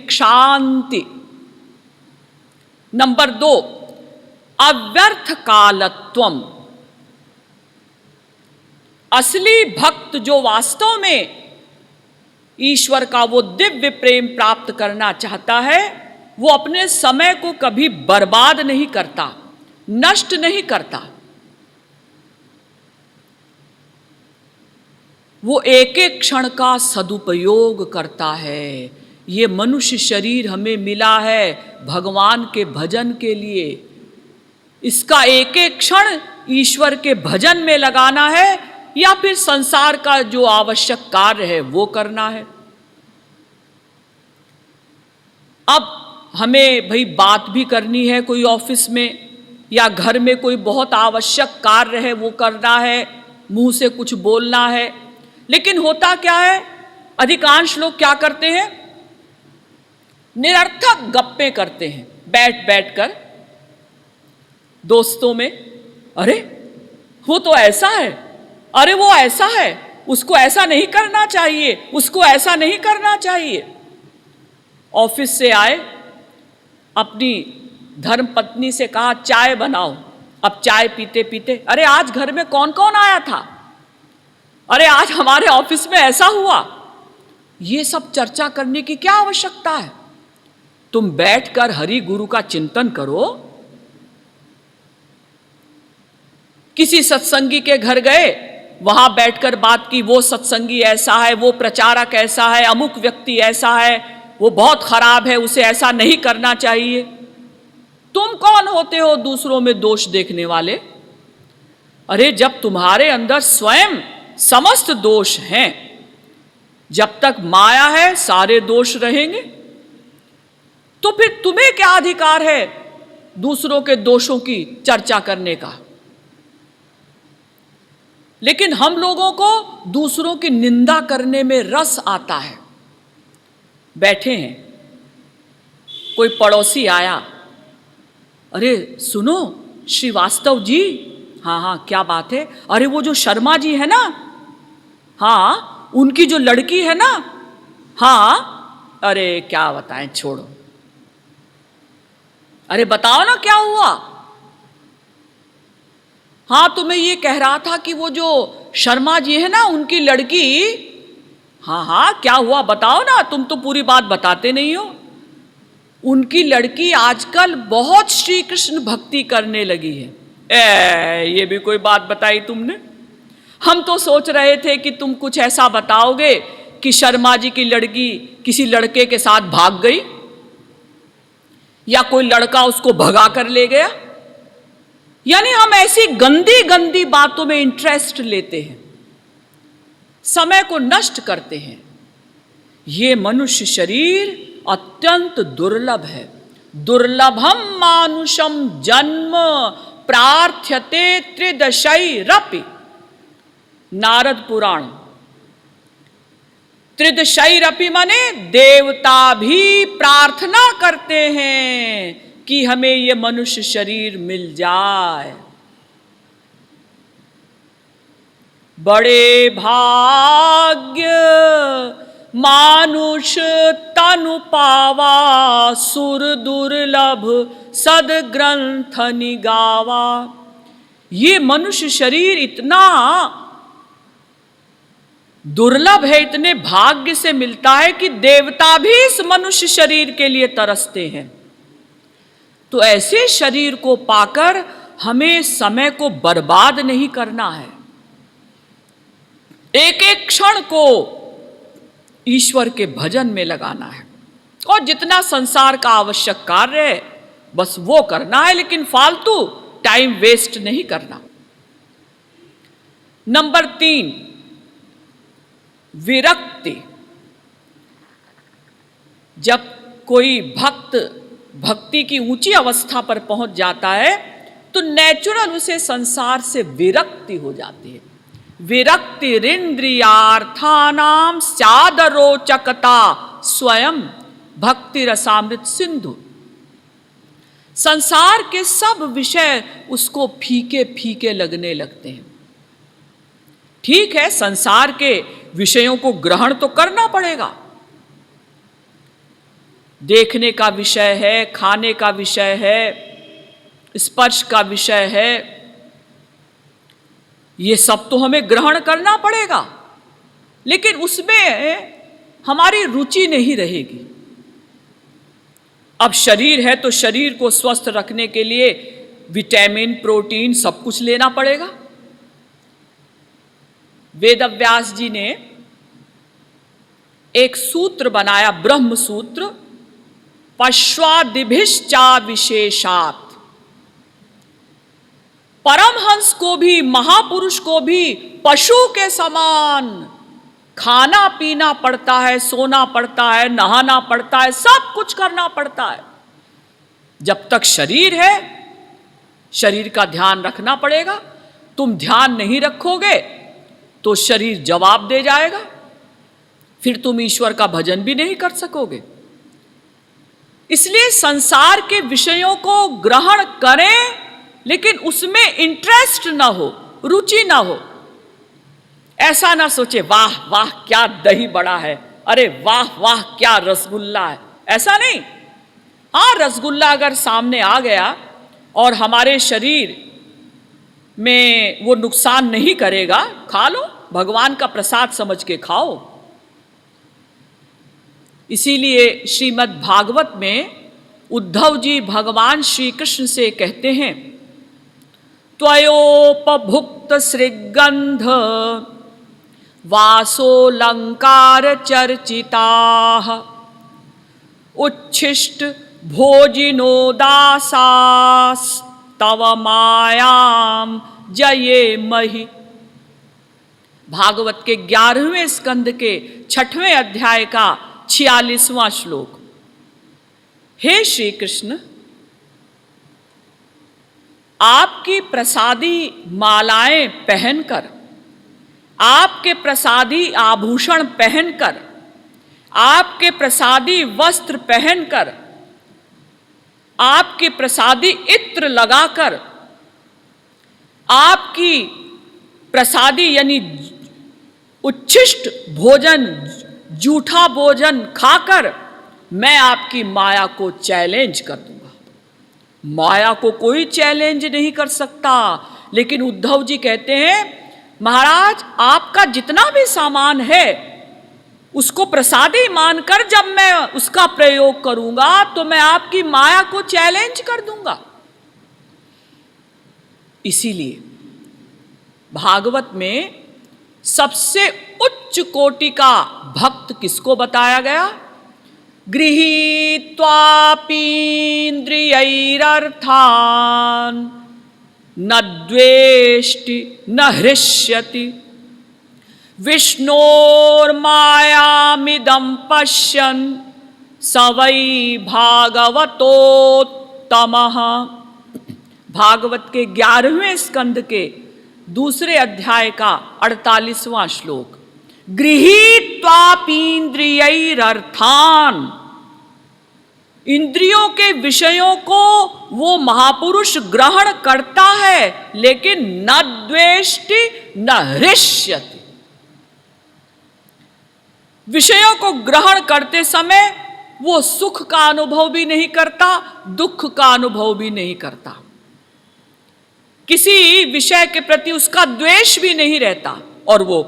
क्षांति। Number 2, अव्यर्थ कालत्वम। असली भक्त जो वास्तव में ईश्वर का वो दिव्य प्रेम प्राप्त करना चाहता है, वो अपने समय को कभी बर्बाद नहीं करता, नष्ट नहीं करता। वो एक एक क्षण का सदुपयोग करता है। ये मनुष्य शरीर हमें मिला है भगवान के भजन के लिए। इसका एक एक क्षण ईश्वर के भजन में लगाना है या फिर संसार का जो आवश्यक कार्य है वो करना है। अब हमें भाई बात भी करनी है, कोई ऑफिस में या घर में कोई बहुत आवश्यक कार्य है वो करना है, मुंह से कुछ बोलना है। लेकिन होता क्या है, अधिकांश लोग क्या करते हैं, निरर्थक गप्पे करते हैं बैठ बैठ कर दोस्तों में। अरे वो तो ऐसा है, अरे वो ऐसा है, उसको ऐसा नहीं करना चाहिए, उसको ऐसा नहीं करना चाहिए। ऑफिस से आए, अपनी धर्म पत्नी से कहा चाय बनाओ। अब चाय पीते पीते, अरे आज घर में कौन कौन आया था, अरे आज हमारे ऑफिस में ऐसा हुआ। ये सब चर्चा करने की क्या आवश्यकता है? तुम बैठकर हरि गुरु का चिंतन करो। किसी सत्संगी के घर गए, वहां बैठकर बात की, वो सत्संगी ऐसा है, वो प्रचारक ऐसा है, अमुक व्यक्ति ऐसा है, वो बहुत खराब है, उसे ऐसा नहीं करना चाहिए। तुम कौन होते हो दूसरों में दोष देखने वाले? अरे जब तुम्हारे अंदर स्वयं समस्त दोष हैं, जब तक माया है सारे दोष रहेंगे, तो फिर तुम्हें क्या अधिकार है दूसरों के दोषों की चर्चा करने का? लेकिन हम लोगों को दूसरों की निंदा करने में रस आता है। बैठे हैं, कोई पड़ोसी आया, अरे सुनो श्रीवास्तव जी, हाँ हाँ क्या बात है, अरे वो जो शर्मा जी है ना, हाँ उनकी जो लड़की है ना, हाँ अरे क्या बताएं, छोड़ो, अरे बताओ ना क्या हुआ। हाँ तो मैं ये कह रहा था कि वो जो शर्मा जी है ना, उनकी लड़की, हाँ हाँ क्या हुआ बताओ ना, तुम तो पूरी बात बताते नहीं हो। उनकी लड़की आजकल बहुत श्री कृष्ण भक्ति करने लगी है। ये भी कोई बात बताई तुमने? हम तो सोच रहे थे कि तुम कुछ ऐसा बताओगे कि शर्मा जी की लड़की किसी लड़के के साथ भाग गई या कोई लड़का उसको भगा कर ले गया। यानी हम ऐसी गंदी गंदी बातों में इंटरेस्ट लेते हैं, समय को नष्ट करते हैं। ये मनुष्य शरीर अत्यंत दुर्लभ है। दुर्लभम मानुषम जन्म प्रार्थ्यते त्रिदशैरपि। नारद पुराण। त्रिदशैरपि माने देवता भी प्रार्थना करते हैं कि हमें ये मनुष्य शरीर मिल जाए। बड़े भाग्य मानुष तनु पावा, सुर दुर्लभ सदग्रंथ निगावा। ये मनुष्य शरीर इतना दुर्लभ है, इतने भाग्य से मिलता है कि देवता भी इस मनुष्य शरीर के लिए तरसते हैं। तो ऐसे शरीर को पाकर हमें समय को बर्बाद नहीं करना है। एक एक क्षण को ईश्वर के भजन में लगाना है और जितना संसार का आवश्यक कार्य है बस वो करना है, लेकिन फालतू टाइम वेस्ट नहीं करना। नंबर 3, विरक्ति। जब कोई भक्त भक्ति की ऊंची अवस्था पर पहुंच जाता है तो नेचुरल उसे संसार से विरक्ति हो जाती है। विरक्तिरिंद्रियार्थानाम स्यादरोचकता स्वयं भक्ति रसामृत सिंधु। संसार के सब विषय उसको फीके फीके लगने लगते हैं। ठीक है, संसार के विषयों को ग्रहण तो करना पड़ेगा, देखने का विषय है, खाने का विषय है, स्पर्श का विषय है, ये सब तो हमें ग्रहण करना पड़ेगा, लेकिन उसमें हमारी रुचि नहीं रहेगी। अब शरीर है तो शरीर को स्वस्थ रखने के लिए विटामिन, प्रोटीन सब कुछ लेना पड़ेगा। वेदव्यास जी ने एक सूत्र बनाया, ब्रह्म सूत्र, पश्वादिभिश्चा विशेषात्। परमहंस को भी, महापुरुष को भी पशु के समान खाना पीना पड़ता है, सोना पड़ता है, नहाना पड़ता है, सब कुछ करना पड़ता है। जब तक शरीर है, शरीर का ध्यान रखना पड़ेगा। तुम ध्यान नहीं रखोगे तो शरीर जवाब दे जाएगा, फिर तुम ईश्वर का भजन भी नहीं कर सकोगे। इसलिए संसार के विषयों को ग्रहण करें, लेकिन उसमें इंटरेस्ट ना हो, रुचि ना हो। ऐसा ना सोचे वाह वाह क्या दही बड़ा है, अरे वाह वाह क्या रसगुल्ला है, ऐसा नहीं। हाँ, रसगुल्ला अगर सामने आ गया और हमारे शरीर में वो नुकसान नहीं करेगा, खा लो, भगवान का प्रसाद समझ के खाओ। इसीलिए श्रीमद् भागवत में उद्धव जी भगवान श्री कृष्ण से कहते हैं, त्वयोपभुक्त श्रीगंध वासोलंकार चर्चिताः उच्छिष्ट भोजिनो दासास्तव मायाम जये महि। भागवत के 11वें स्कंद के 6वें अध्याय का 46वां श्लोक। हे श्री कृष्ण, आपकी प्रसादी मालाएं पहनकर, आपके प्रसादी आभूषण पहनकर, आपके प्रसादी वस्त्र पहनकर, आपके प्रसादी इत्र लगाकर, आपकी प्रसादी यानी उच्छिष्ट भोजन, जूठा भोजन खाकर मैं आपकी माया को चैलेंज कर दूंगा। माया को कोई चैलेंज नहीं कर सकता। लेकिन उद्धव जी कहते हैं, महाराज आपका जितना भी सामान है उसको प्रसादी मानकर जब मैं उसका प्रयोग करूंगा तो मैं आपकी माया को चैलेंज कर दूंगा। इसीलिए भागवत में सबसे उच्च कोटि का भक्त किसको बताया गया? गृहीत्वापीन्द्रियैरर्थान् न द्वेष्टि न हृष्यति विष्णोर्मायामिदं पश्यन् स वै भागवतोत्तमः। भागवत के 11वें स्कंद के 2 अध्याय का 48वां श्लोक। गृहीत्वापीन्द्रियैरर्थान्, इंद्रियों के विषयों को वो महापुरुष ग्रहण करता है, लेकिन न द्वेष्टि न हृष्यति। विषयों को ग्रहण करते समय वो सुख का अनुभव भी नहीं करता, दुख का अनुभव भी नहीं करता, किसी विषय के प्रति उसका द्वेष भी नहीं रहता, और वो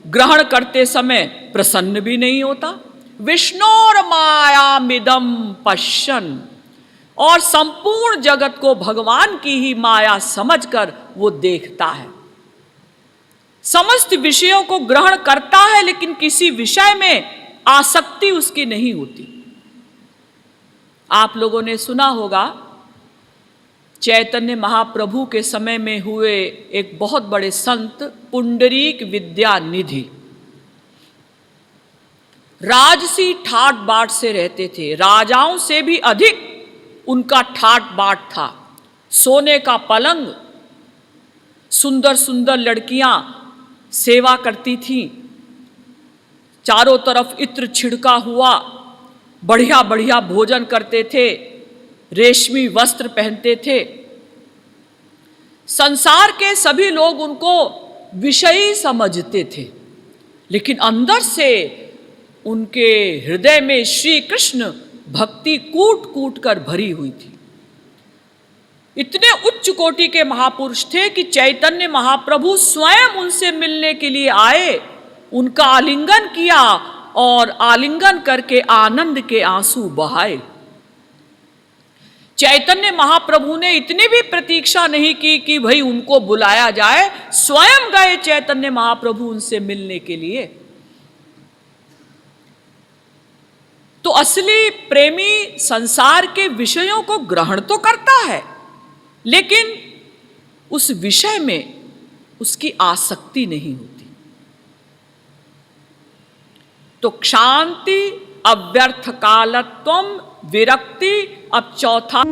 ग्रहण करते समय प्रसन्न भी नहीं होता। विष्णोर मायामिदं पश्यन्, और संपूर्ण जगत को भगवान की ही माया समझकर वो देखता है। समस्त विषयों को ग्रहण करता है, लेकिन किसी विषय में आसक्ति उसकी नहीं होती। आप लोगों ने सुना होगा, चैतन्य महाप्रभु के समय में हुए एक बहुत बड़े संत पुंडरीक विद्यानिधि राजसी ठाट बाट से रहते थे। राजाओं से भी अधिक उनका ठाट बाट था। सोने का पलंग, सुंदर सुंदर लड़कियां सेवा करती थीं, चारों तरफ इत्र छिड़का हुआ, बढ़िया बढ़िया भोजन करते थे, रेशमी वस्त्र पहनते थे। संसार के सभी लोग उनको विषयी समझते थे, लेकिन अंदर से उनके हृदय में श्री कृष्ण भक्ति कूट कूट कर भरी हुई थी। इतने उच्च कोटि के महापुरुष थे कि चैतन्य महाप्रभु स्वयं उनसे मिलने के लिए आए, उनका आलिंगन किया और आलिंगन करके आनंद के आंसू बहाए। चैतन्य महाप्रभु ने इतनी भी प्रतीक्षा नहीं की कि भाई उनको बुलाया जाए, स्वयं गए चैतन्य महाप्रभु उनसे मिलने के लिए। तो असली प्रेमी संसार के विषयों को ग्रहण तो करता है, लेकिन उस विषय में उसकी आसक्ति नहीं होती। तो क्षांति, अव्यर्थ कालत्वम, विरक्ति। अब चौथा